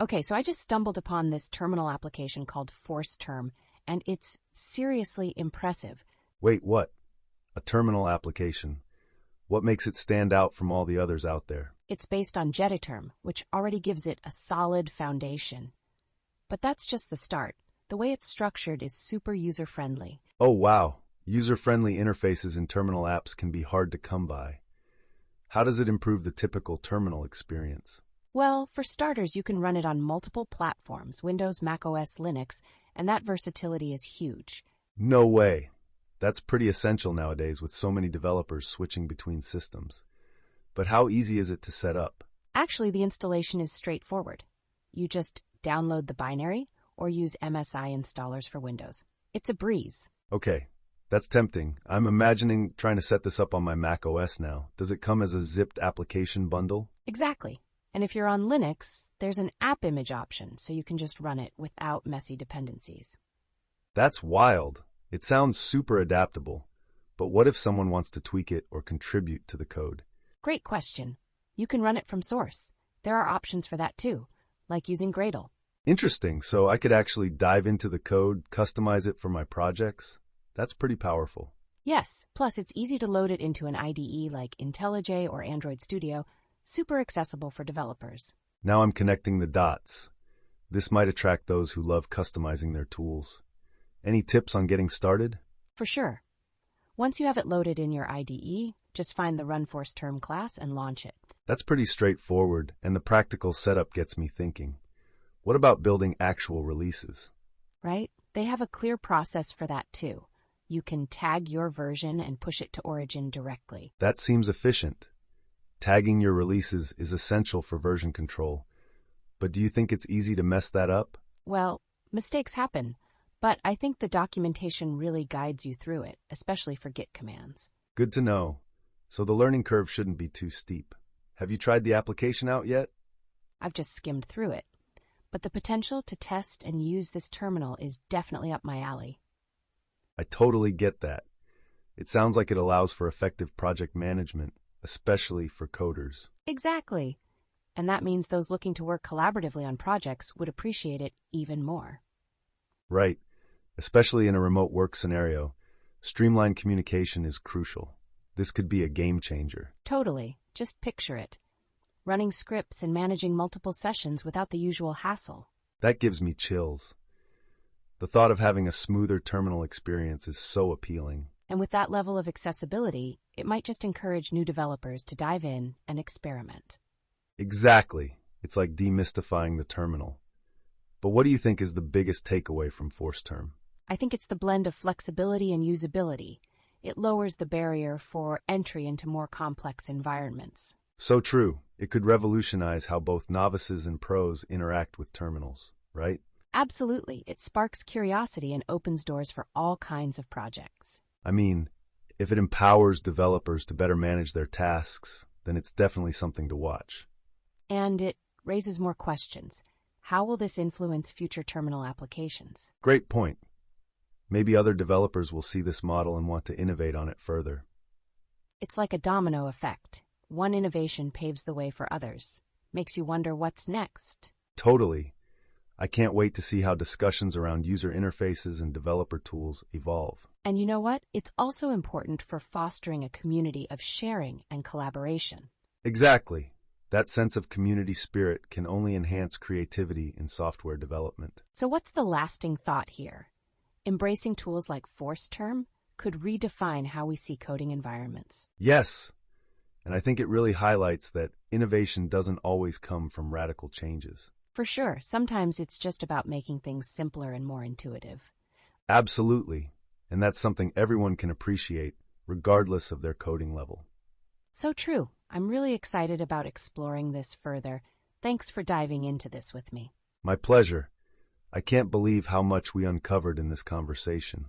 Okay, so I just stumbled upon this terminal application called forceterm, and it's seriously impressive. Wait, what? A terminal application. What makes it stand out from all the others out there? It's based on jediterm, which already gives it a solid foundation. But that's just the start. The way it's structured is super user-friendly. Oh, wow. User-friendly interfaces in terminal apps can be hard to come by. How does it improve the typical terminal experience? Well, for starters, you can run it on multiple platforms, Windows, macOS, Linux, and that versatility is huge. No way. That's pretty essential nowadays with so many developers switching between systems. But how easy is it to set up? Actually, the installation is straightforward. You just download the binary or use MSI installers for Windows. It's a breeze. Okay, that's tempting. I'm imagining trying to set this up on my Mac OS now. Does it come as a zipped application bundle? Exactly. And if you're on Linux, there's an app image option, so you can just run it without messy dependencies. That's wild. It sounds super adaptable. But what if someone wants to tweak it or contribute to the code? Great question. You can run it from source. There are options for that too, like using Gradle. Interesting. So I could actually dive into the code, customize it for my projects? That's pretty powerful. Yes, plus it's easy to load it into an IDE like IntelliJ or Android Studio, super accessible for developers. Now I'm connecting the dots. This might attract those who love customizing their tools. Any tips on getting started? For sure. Once you have it loaded in your IDE, just find the Run forceterm class and launch it. That's pretty straightforward, and the practical setup gets me thinking. What about building actual releases? Right? They have a clear process for that too. You can tag your version and push it to Origin directly. That seems efficient. Tagging your releases is essential for version control. But do you think it's easy to mess that up? Well, mistakes happen, but I think the documentation really guides you through it, especially for Git commands. Good to know. So the learning curve shouldn't be too steep. Have you tried the application out yet? I've just skimmed through it, but the potential to test and use this terminal is definitely up my alley. I totally get that. It sounds like it allows for effective project management, especially for coders. Exactly. And that means those looking to work collaboratively on projects would appreciate it even more. Right. Especially in a remote work scenario, streamlined communication is crucial. This could be a game changer. Totally. Just picture it. Running scripts and managing multiple sessions without the usual hassle. That gives me chills. The thought of having a smoother terminal experience is so appealing. And with that level of accessibility, it might just encourage new developers to dive in and experiment. Exactly. It's like demystifying the terminal. But what do you think is the biggest takeaway from forceterm? I think it's the blend of flexibility and usability. It lowers the barrier for entry into more complex environments. So true. It could revolutionize how both novices and pros interact with terminals, right? Absolutely. It sparks curiosity and opens doors for all kinds of projects. I mean, if it empowers developers to better manage their tasks, then it's definitely something to watch. And it raises more questions. How will this influence future terminal applications? Great point. Maybe other developers will see this model and want to innovate on it further. It's like a domino effect. One innovation paves the way for others. Makes you wonder what's next. Totally. I can't wait to see how discussions around user interfaces and developer tools evolve. And you know what? It's also important for fostering a community of sharing and collaboration. Exactly. That sense of community spirit can only enhance creativity in software development. So what's the lasting thought here? Embracing tools like forceterm could redefine how we see coding environments. Yes, and I think it really highlights that innovation doesn't always come from radical changes. For sure, sometimes it's just about making things simpler and more intuitive. Absolutely, and that's something everyone can appreciate, regardless of their coding level. So true. I'm really excited about exploring this further. Thanks for diving into this with me. My pleasure. I can't believe how much we uncovered in this conversation.